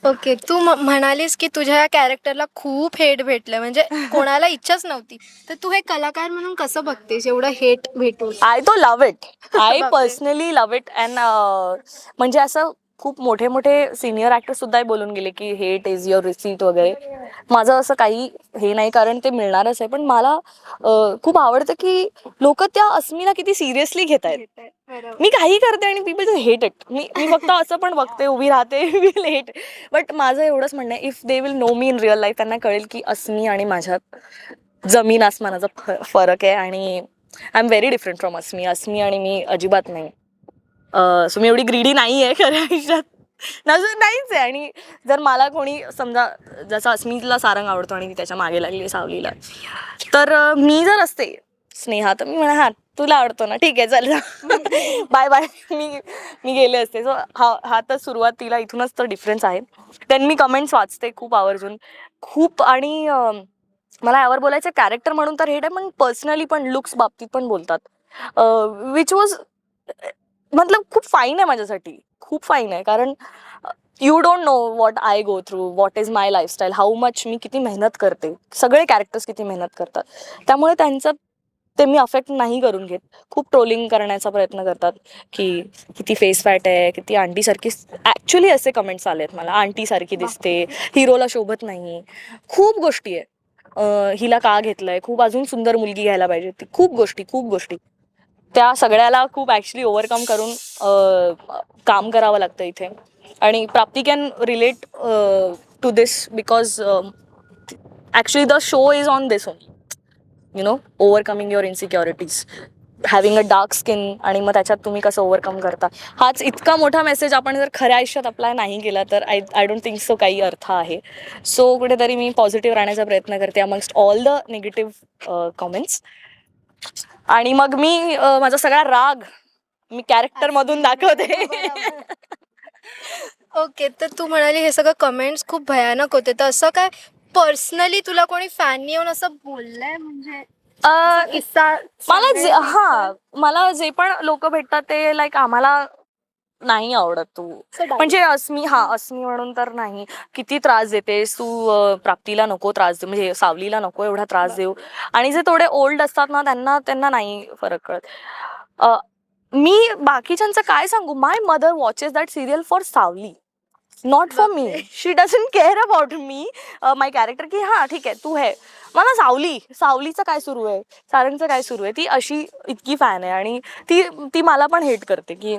Okay. तू म्हणालीस की तुझ्या या कॅरेक्टरला खूप हेट भेटलं, म्हणजे कोणाला इच्छाच नव्हती. तर तू हे कलाकार म्हणून कसं बघतेस एवढं हेट भेटून? आय तो लव्ह इट. आय बापरे. Personally love it. अँड म्हणजे असं खूप मोठे मोठे सिनियर ऍक्टर सुद्धा बोलून गेले की हेट इज युअर रिसीट वगैरे. माझं असं काही हे नाही, कारण ते मिळणारच आहे. पण मला खूप आवडतं की लोक त्या अस्मीला किती सिरियसली घेत आहेत. बरोबर. मी काही करते आणि पीपल हेट इट. मी फक्त असं पण बघते, उभी राहते, विल हेट. बट माझं एवढंच म्हणणं आहे, if they will know me in real life, त्यांना कळेल की अस्मी आणि माझ्यात जमीन आसमानाचा फरक आहे. आणि I am very different from Asmi. Asmi आणि मी अजिबात नाही. सो मी एवढी ग्रीडी नाही आहे खऱ्या आयुष्यात, नाहीच आहे. आणि जर मला कोणी समजा जसं अस्मीला सारंग आवडतो आणि ती त्याच्या मागे लागली सावलीला, तर मी जर असते स्नेहा तर मी म्हणा हा तुला आवडतो ना, ठीक आहे चल बाय बाय, मी गेले असते. सो हा तर सुरुवातीला इथूनच तर डिफरन्स आहे. देन मी कमेंट्स वाचते खूप आवर्जून खूप. आणि मला यावर बोलायचं कॅरेक्टर म्हणून तर हेट आहे, पण पर्सनली पण लुक्स बाबतीत पण बोलतात, विच वॉज मतलब खूप फाईन आहे माझ्यासाठी, खूप फाईन आहे. कारण you don't know what I go through, what is my lifestyle, how much मी किती मेहनत करते. सगळे कॅरेक्टर्स किती मेहनत करतात, त्यामुळे त्यांचं ते मी अफेक्ट नाही करून घेत. खूप ट्रोलिंग करण्याचा प्रयत्न करतात की किती फेस फॅट आहे, किती आंटीसारखी. ॲक्च्युली असे कमेंट्स आले आहेत मला, आंटीसारखी दिसते, हिरोला शोभत नाही, खूप गोष्टी आहे. हिला का घेतलंय, खूप अजून सुंदर मुलगी घ्यायला पाहिजे होती, खूप गोष्टी. त्या सगळ्याला खूप ॲक्च्युली ओव्हरकम करून काम करावं लागतं इथे. आणि Prapti can relate to this because actually the show is on this only, you know, overcoming your insecurities, having a dark skin, आणि मग त्याच्यात तुम्ही कसं ओव्हरकम करता. हाच इतका मोठा मेसेज आपण जर खऱ्या आयुष्यात अप्लाय नाही केला तर आय डोंट थिंक सो काही अर्थ आहे. सो कुठेतरी मी पॉझिटिव्ह राहण्याचा प्रयत्न करते amongst all the negative comments. आणि मग मी माझा सगळा राग मी कॅरेक्टर मधून दाखवते. ओके. तर तू म्हणाली हे सगळं कमेंट्स खूप भयानक होते, तर असं काय पर्सनली तुला कोणी फॅन येऊन असं बोललंय, म्हणजे असा किस्सा मला जे पण लोक भेटतात ते लाईक आम्हाला नाही आवडत तू, म्हणजे अस्मी म्हणून तर नाही, किती त्रास देतेस तू, प्राप्तीला नको त्रास देऊ, म्हणजे सावलीला नको एवढा त्रास देऊ. आणि जे थोडे ओल्ड असतात ना त्यांना नाही फरक कळत. मी बाकीच्यांचं काय सांगू, my mother watches that serial for Savali, not for me. She doesn't care about me, my character, की हा ठीक आहे तू है, मला सावलीचं काय सुरू आहे, सारंगचं काय सुरू आहे. ती अशी इतकी फॅन आहे. आणि ती मला पण हेट करते की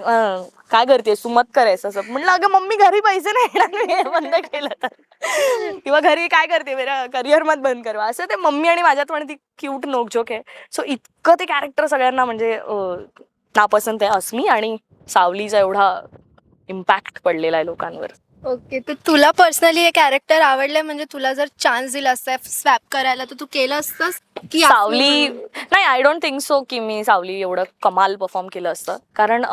काय करतेस तू, मत करायचं असं. म्हटलं अगं मम्मी घरी पैसे नाही येणार मी हे बंद केलं तर, किंवा घरी काय करते मेरा करिअर मत बंद करवा, असं ते मम्मी आणि माझ्यात पण ती क्यूट नोकझोक आहे. सो इतकं ते कॅरेक्टर सगळ्यांना म्हणजे नापसंत आहे अस्मी, आणि सावलीचा एवढा इम्पॅक्ट पडलेला आहे लोकांवर. ओके. तर तुला पर्सनली हे कॅरेक्टर आवडलंय, म्हणजे तुला जर चान्स दिला असता स्वॅप करायला तर तू केलं असतंस की सावली नाही, आय डोंट थिंक सो की मी सावली एवढं कमाल परफॉर्म केलं असतं. कारण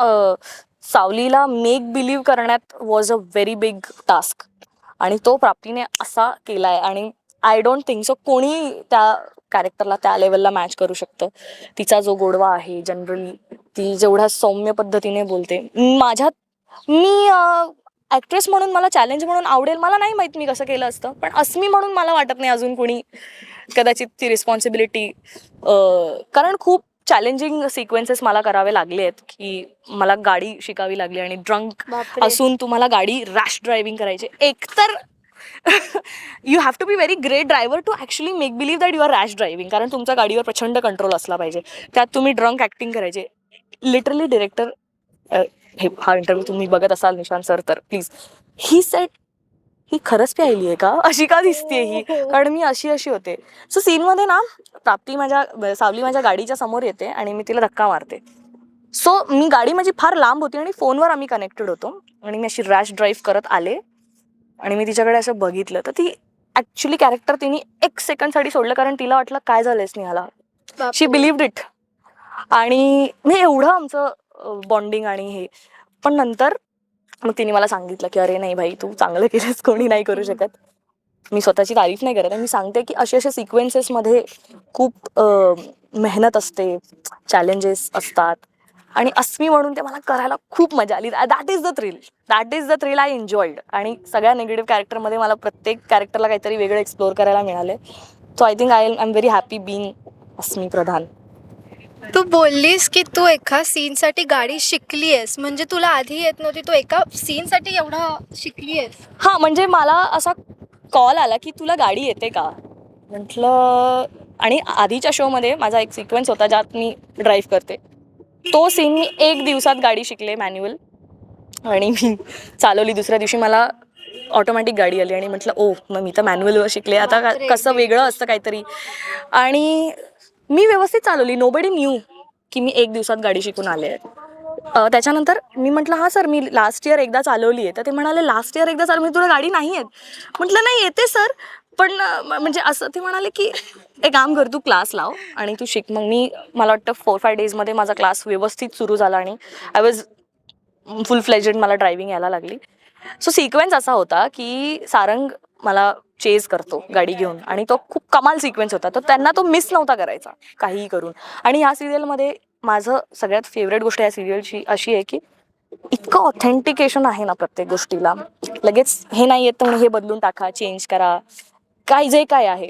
सावलीला मेक बिलीव्ह करण्यात was a very big task, आणि तो प्राप्तीने असा केलाय. आणि आय डोंट थिंक सो कोणी त्या कॅरेक्टरला त्या लेवलला मॅच करू शकतं. तिचा जो गोडवा आहे, जनरली ती जेवढ्या सौम्य पद्धतीने बोलते, मी ऍक्ट्रेस म्हणून मला चॅलेंज म्हणून आवडेल, मला नाही माहित मी कसं केलं असतं. पण अस्मी म्हणून मला वाटत नाही अजून कोणी कदाचित ती रिस्पॉन्सिबिलिटी, कारण खूप चॅलेंजिंग सिक्वेन्सेस मला करावे लागले आहेत, की मला गाडी शिकावी लागली, आणि ड्रंक असून तुम्हाला गाडी रॅश ड्रायव्हिंग करायची. एकतर you have to be very great driver to actually make believe that you are rash driving, कारण तुमच्या गाडीवर प्रचंड कंट्रोल असला पाहिजे. त्यात तुम्ही ड्रंक ॲक्टिंग करायचे. लिटरली डिरेक्टर, हा इंटरव्ह्यू तुम्ही बघत असाल निशांत सर तर प्लीज, ही सेट ही खरंच प्यायली आहे का, अशी का दिसते ही, कारण मी अशी होते. सो सीनमध्ये ना सावली माझ्या गाडीच्या समोर येते आणि मी तिला धक्का मारते. सो मी गाडी माझी फार लांब होती आणि फोनवर आम्ही कनेक्टेड होतो, आणि मी अशी रॅश ड्राईव्ह करत आले आणि मी तिच्याकडे असं बघितलं तर ती ऍक्च्युली कॅरेक्टर तिने 1 सेकंडसाठी सोडलं, कारण तिला वाटलं काय झालंय स्नेहाला, शी बिलीव्ड इट. आणि मी एवढं आमचं बॉन्डिंग आणि हे, पण नंतर मग तिने मला सांगितलं की अरे नाही भाई तू चांगलं केलंस, कोणी नाही करू शकत. मी स्वतःची तारीफ नाही करत, मी सांगते की असे सिक्वेन्सेसमध्ये खूप मेहनत असते, चॅलेंजेस असतात. आणि अस्मी म्हणून ते मला करायला खूप मजा आली. That is the thrill I enjoyed. आणि सगळ्या निगेटिव्ह कॅरेक्टरमध्ये मला प्रत्येक कॅरेक्टरला काहीतरी वेगळं एक्सप्लोअर करायला मिळाले. So I think I am very happy being Asmi Pradhan. तू बोललीस की तू एका सीनसाठी गाडी शिकलीयस, म्हणजे तुला आधी येत नव्हती, तू एका सीनसाठी एवढं शिकलीयस. हां, म्हणजे मला असा कॉल आला की तुला गाडी येते का, म्हटलं. आणि आधीच्या शोमध्ये माझा एक सिक्वेन्स होता ज्यात मी ड्राईव्ह करते. तो सीन मी 1 दिवसात गाडी शिकले मॅन्युअल. आणि मी चालवली. दुसऱ्या दिवशी मला ऑटोमॅटिक गाडी आली आणि म्हटलं मग मी तर मॅन्युअलवर शिकले, आता बापरे. कसं वेगळं असतं काहीतरी. आणि मी व्यवस्थित चालवली. नोबडी न्यू की मी 1 दिवसात गाडी शिकून आले आहे. त्याच्यानंतर मी म्हटलं हां सर, मी लास्ट इयर एकदा चालवली आहे. तर ते म्हणाले लास्ट इयर एकदा चालवली, तुला गाडी नाही येत. म्हटलं नाही येते सर, पण म्हणजे असं ते म्हणाले की एक काम कर, तू क्लास लाव आणि तू शिक. मग मला वाटतं 4-5 डेजमध्ये माझा क्लास व्यवस्थित सुरू झाला आणि आय वॉज फुल फ्लेजेड, मला ड्रायव्हिंग यायला लागली. सो सिक्वेन्स असा होता की सारंग मला चेज करतो गाडी घेऊन आणि तो खूप कमाल सिक्वेन्स होता. तर त्यांना तो मिस नव्हता करायचा काहीही करून. आणि ह्या सिरियलमध्ये माझं सगळ्यात फेवरेट गोष्ट या सिरियलची अशी आहे की इतकं ऑथेंटिकेशन आहे ना प्रत्येक गोष्टीला. लगेच हे नाही येत तर हे बदलून टाका, चेंज करा, काय जे काय आहे.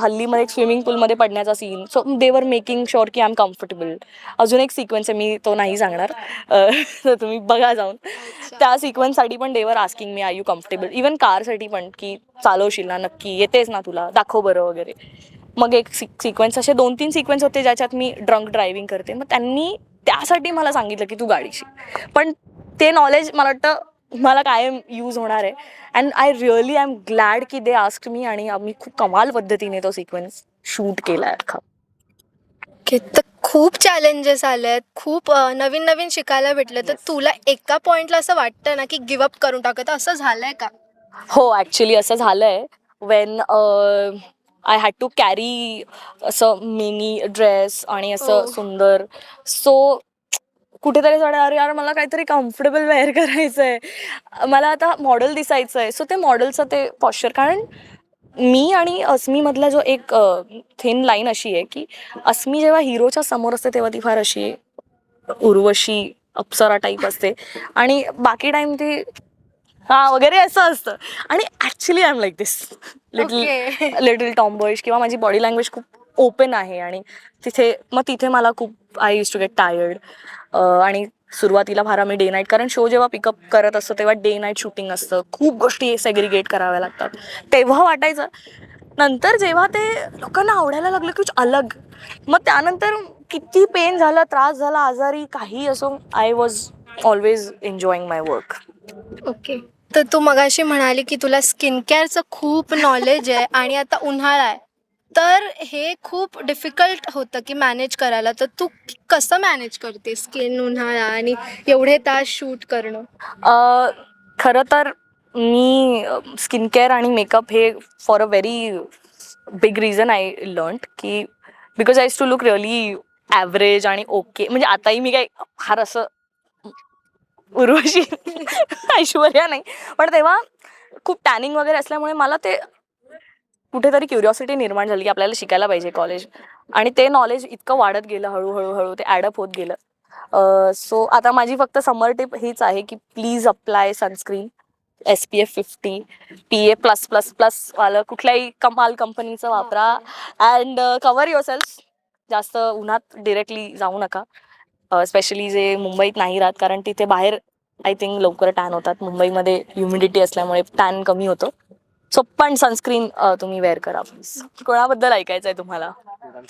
हल्लीमध्ये एक स्विमिंग पूलमध्ये पडण्याचा scene, so they were making sure की आय एम कम्फर्टेबल. अजून एक सिक्वेन्स आहे, मी तो नाही सांगणार, तर तुम्ही बघा जाऊन. त्या सिक्वेन्ससाठी पण they were asking me are you comfortable. Even कारसाठी पण की चालवशील ना, नक्की येतेच ना तुला, दाखव बरं वगैरे. मग एक सिक्वेन्स, असे 2-3 सिक्वेन्स होते ज्याच्यात मी ड्रंक ड्रायव्हिंग करते. मग त्यांनी त्यासाठी मला सांगितलं की तू गाडी शिक. पण ते नॉलेज मला वाटतं मला कायम यूज होणार आहे. And I really I am glad की दे आस्क्ड मी, आणि आम्ही खूप कमाल पद्धतीने तो सिक्वेन्स शूट केला आहे अख्खा. तर खूप चॅलेंजेस आलेत, खूप नवीन नवीन शिकायला भेटलं. तर तुला एका पॉइंटला असं वाटतं ना की गिव्हअप करून टाकत, असं झालंय का? हो, ॲक्च्युली असं झालंय. When I had to carry असं मिनी ड्रेस आणि असं सुंदर. सो कुठेतरी झालं, अरे यार मला काहीतरी कम्फर्टेबल वेअर करायचं आहे, मला आता मॉडेल दिसायचं आहे. सो ते मॉडेलचं ते पॉश्चर, कारण मी आणि अस्मीमधला जो एक थिन लाईन अशी आहे की अस्मी जेव्हा हिरोच्या समोर असते तेव्हा ती फार अशी उर्वशी अप्सरा टाईप असते आणि बाकी टाइम ती वगैरे असं असतं. आणि actually I am like this little tomboyish, किंवा माझी बॉडी लँग्वेज खूप ओपन आहे. आणि तिथे मला खूप I use to get tired. आणि सुरुवातीला फार आम्ही डे नाईट, कारण शो जेव्हा पिकअप करत असतो तेव्हा डे नाईट शूटिंग असतं, खूप गोष्टी सेग्रिगेट कराव्या लागतात. तेव्हा वाटायचं. नंतर जेव्हा ते लोकांना आवडायला लागलं की अलग, मग त्यानंतर किती पेन झालं, त्रास झाला, आजारी काही असो, I was always enjoying my work. Okay. तर तू मगाशी म्हणाली की तुला स्किन केअरचं खूप नॉलेज आहे आणि आता उन्हाळा आहे, तर हे खूप डिफिकल्ट होतं की मॅनेज करायला. तर तू कसं मॅनेज करते स्किन, उन्हाळा आणि एवढे तास शूट करणं? खरं तर मी स्किन केअर आणि मेकअप हे for a very big reason I learned की because I use to look really average आणि ओके. म्हणजे आताही मी काही फार असं उर्वशी ऐश्वर्या नाही, पण तेव्हा खूप टॅनिंग वगैरे असल्यामुळे मला ते कुठेतरी क्युरिओसिटी निर्माण झाली की आपल्याला शिकायला पाहिजे कॉलेज. आणि ते नॉलेज इतकं वाढत गेलं, हळूहळू ते ॲडअप होत गेलं. सो आता माझी फक्त समर टिप हीच आहे की please apply sunscreen SPF 50 PA+++ वालं कुठल्याही कमाल कंपनीचं वापरा. And cover your self. जास्त उन्हात डिरेक्टली जाऊ नका, स्पेशली जे मुंबईत नाही राहत, कारण तिथे बाहेर आय थिंक लवकर टॅन होतात. मुंबईमध्ये ह्युमिडिटी असल्यामुळे टॅन कमी होतं. सो पण सनस्क्रीन तुम्ही वेअर करा प्लीज. कोणाबद्दल ऐकायचं आहे तुम्हाला?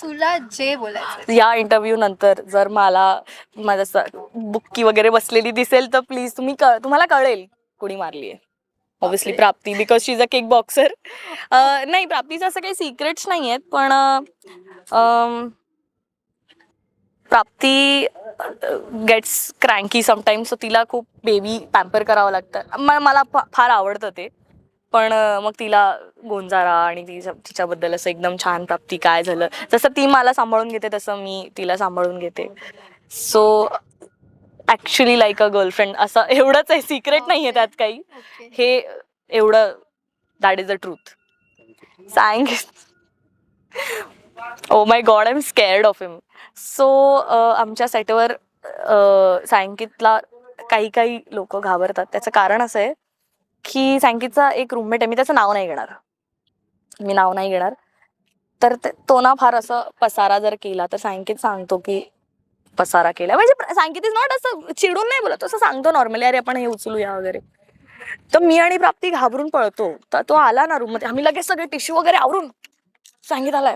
तुला जे बोलायचं. या इंटरव्ह्यू नंतर जर मला माझं बुक्की वगैरे बसलेली दिसेल तर प्लीज तुम्हाला कळेल कोणी मारली आहे. ऑब्व्हियसली प्राप्ती, because she is a kick boxer. नाही, प्राप्तीचं असं काही सिक्रेट्स नाही आहेत, पण प्राप्ती गेट्स क्रँकी समटाईम्स. सो तिला खूप बेबी पॅम्पर करावं लागतं. मला फार आवडतं ते, पण मग तिला गोंजारा आणि तिच्याबद्दल असं एकदम छान, प्राप्ती काय झालं, जसं ती मला सांभाळून घेते तसं मी तिला सांभाळून घेते. So actually like a girlfriend, असं एवढंच आहे, सिक्रेट नाही आहे त्यात काही. हे एवढं, that is the truth. Oh my God, I am scared of him. So आमच्या सेटवर सांकितला काही लोक घाबरतात. त्याचं कारण असं आहे की सांकितचा एक रूममेट आहे, मी त्याचं नाव नाही घेणार. तर तो ना फार असं पसारा जर केला तर सांकित सांगतो की पसारा केला. म्हणजे सांकित इज नॉट असं चिडून नाही बोलत, असं सांगतो नॉर्मली, अरे आपण हे उचलूया वगैरे. तर मी आणि प्राप्ती घाबरून पळतो. तर तो आला ना रूम मध्ये, आम्ही लगेच सगळे टिश्यू वगैरे आवरून सांगित आलाय.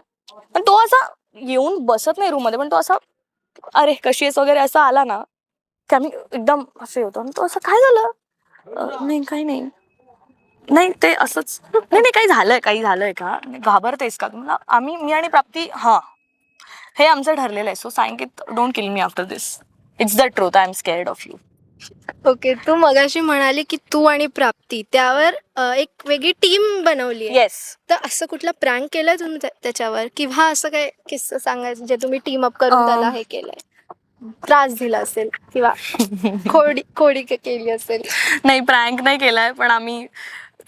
पण तो असा येऊन बसत नाही रूम मध्ये, पण तो असा अरे कशी आहेस वगैरे असं आला ना की आम्ही एकदम असे होतो. आणि तो असं काय झालं, नाही काही नाही ते असंच, नाही काही झालंय का, घाबरतेस का तुम्हाला. मी आणि प्राप्ती हा हे आमचं ठरलेलं आहे. सो सांगित don't kill me after this, it's the truth, I am scared of you. Okay, तू मगाशी म्हणाली की तू आणि प्राप्ती त्यावर एक वेगळी टीम बनवली आहे. येस. तर असं कुठला प्रँक केलाय तुम्ही त्याच्यावर, किंवा असं काय किस्सा सांगायचं जे तुम्ही टीम अप करून त्याला हे केलंय, त्रास दिला असेल किंवा खोडी केली असेल? नाही, प्रँक नाही केलाय, पण आम्ही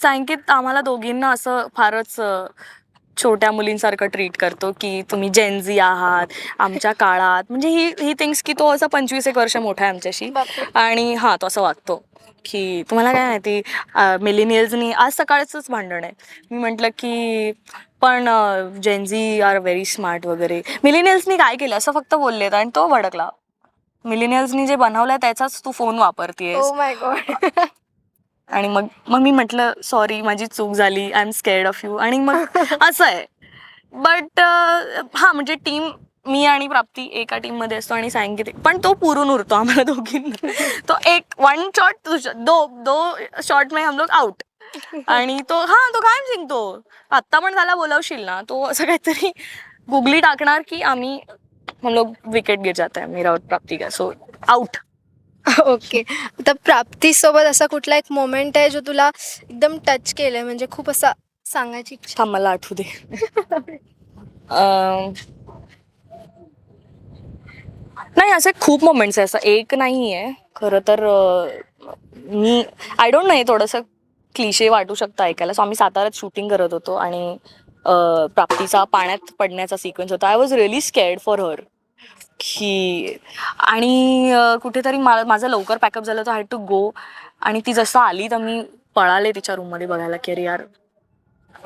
सांगित आम्हाला दोघींना असं फारच छोट्या मुलींसारखं ट्रीट करतो की तुम्ही जेनझी आहात आमच्या काळात. म्हणजे ही थिंग्स की तो असं 25 वर्ष मोठा आहे आमच्याशी. आणि हा तो असं वागतो की तुम्हाला काय माहिती मिलेनियल्सनी, आज सकाळचंच भांडण आहे, मी म्हटलं की पण जेनझी आर व्हेरी स्मार्ट वगैरे. मिलेनियल्सनी काय केलं असं फक्त बोललेत आणि तो भडकला. मिलेनियल्सनी जे बनवलंय त्याचाच तू फोन वापरतेस. O my God. आणि मग मी म्हटलं सॉरी, माझी चूक झाली, I am scared of you. आणि मग असं आहे. बट हा म्हणजे टीम, मी आणि प्राप्ती एका टीम मध्ये असतो आणि सांगित पण तो पुरून उरतो आम्हाला दोघींना. तो वन शॉट दो शॉट में हम लोग आउट. आणि तो कायम जिंकतो. आत्ता पण त्याला बोलावशील ना, तो असं काहीतरी गुगली टाकणार की हम लोग विकेट गिर जाता है मेरा और प्राप्ती का, सो आउट. ओके, आता प्राप्ती सोबत असा कुठला एक मोमेंट आहे जो तुला एकदम टच केलंय, म्हणजे खूप असा सांगायची इच्छा? थांब मला आठवू दे. नाही, असे खूप मोमेंट्स आहे, असं एक नाही आहे खरं तर. मी आय डोंट नो, हे थोडंसं क्लिशे वाटू शकतं ऐकायला. सो आम्ही साताऱ्यात शूटिंग करत होतो आणि प्राप्तीचा पाण्यात पडण्याचा सिक्वेन्स होता. I was really scared for her की, आणि कुठेतरी माझं लवकर पॅकअप झालं तर आय हॅड टू गो. आणि ती जसं आली तर मी पळाले तिच्या रूममध्ये बघायला की अरे यार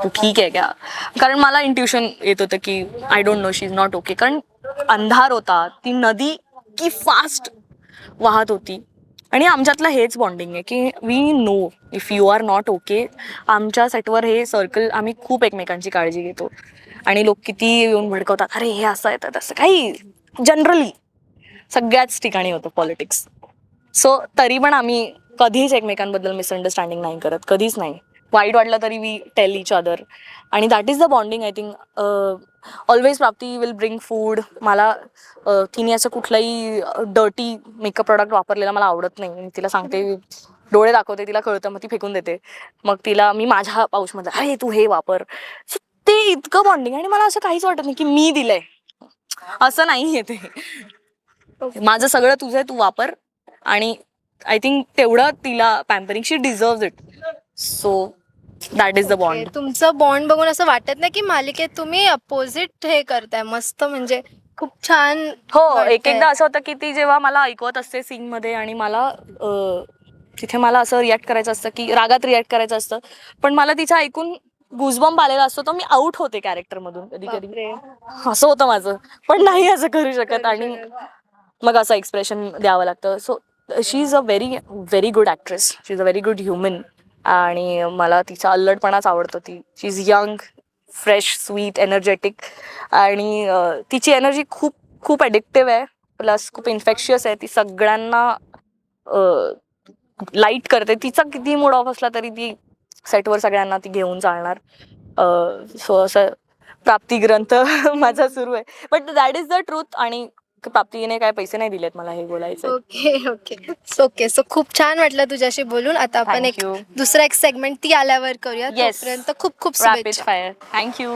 तू ठीक आहे का. कारण मला इंट्युशन येत होतं की I don't know, she is not okay. कारण अंधार होता, ती नदी की फास्ट वाहत होती. आणि आमच्यातलं हेच बॉन्डिंग आहे की we know if you are not okay. आमच्या सेटवर हे सर्कल, आम्ही खूप एकमेकांची काळजी घेतो. आणि लोक किती येऊन भडकवतात, अरे हे असं आहे तर तसं, काही जनरली सगळ्याच ठिकाणी होतं पॉलिटिक्स. सो तरी पण आम्ही कधीच एकमेकांबद्दल मिसअंडरस्टँडिंग नाही करत, कधीच नाही. वाईट वाटलं तरी वी टेल इच अदर. आणि that is the bonding I think. Always प्राप्ती विल ब्रिंग फूड. मला तिने असं कुठलाही डर्टी मेकअप प्रोडक्ट वापरलेला मला आवडत नाही. मी तिला सांगते, डोळे दाखवते, तिला कळतं, मग ती फेकून देते. मग तिला मी माझ्या पाऊचमध्ये, अरे तू हे वापर. सो ते इतकं बॉन्डिंग. आणि मला असं काहीच वाटत नाही की मी दिलंय, असं नाही आहे ते. माझं सगळं तुझं आहे, तू वापर. आणि आय थिंक तेवढं तिला pampering, she deserves it. So that is the bond. तुमचं बॉन्ड बघून असं वाटत नाही की मालिकेत तुम्ही अपोजिट हे करताय, मस्त म्हणजे खूप छान. हो, एकदा असं होतं की ती जेव्हा मला ऐकवत असते सीन मध्ये आणि मला तिथे मला असं रिॲक्ट करायचं असतं की रागात रिॲक्ट करायचं असतं, पण मला तिचं ऐकून गुजबम्प आलेला असतो, तर मी आउट होते कॅरेक्टर मधून कधी कधी. असं होतं माझं, पण नाही असं करू शकत आणि मग असं एक्सप्रेशन द्यावं लागतं. So she is a very very good actress, she is a very good human. आणि मला तिचा अल्लडपणाच आवडतो. She is young, fresh, sweet, energetic. आणि तिची एनर्जी खूप खूप ॲडिक्टिव्ह आहे, प्लस खूप इन्फेक्शियस आहे. ती सगळ्यांना लाईट करते. तिचा किती मूड ऑफ असला तरी ती सेटवर सगळ्यांना ती घेऊन चालणार. सो असं प्राप्ती ग्रंथ माझा सुरू आहे. But that is the truth. आणि प्राप्तीने काय पैसे नाही दिलेत मला हे बोलायचं. ओके. सो खूप छान वाटलं तुझ्याशी बोलून. आता आपण दुसरा एक सेगमेंट ती आल्यावर करूया. तोपर्यंत खूप खूप शुभेच्छा. फायर. थँक्यू.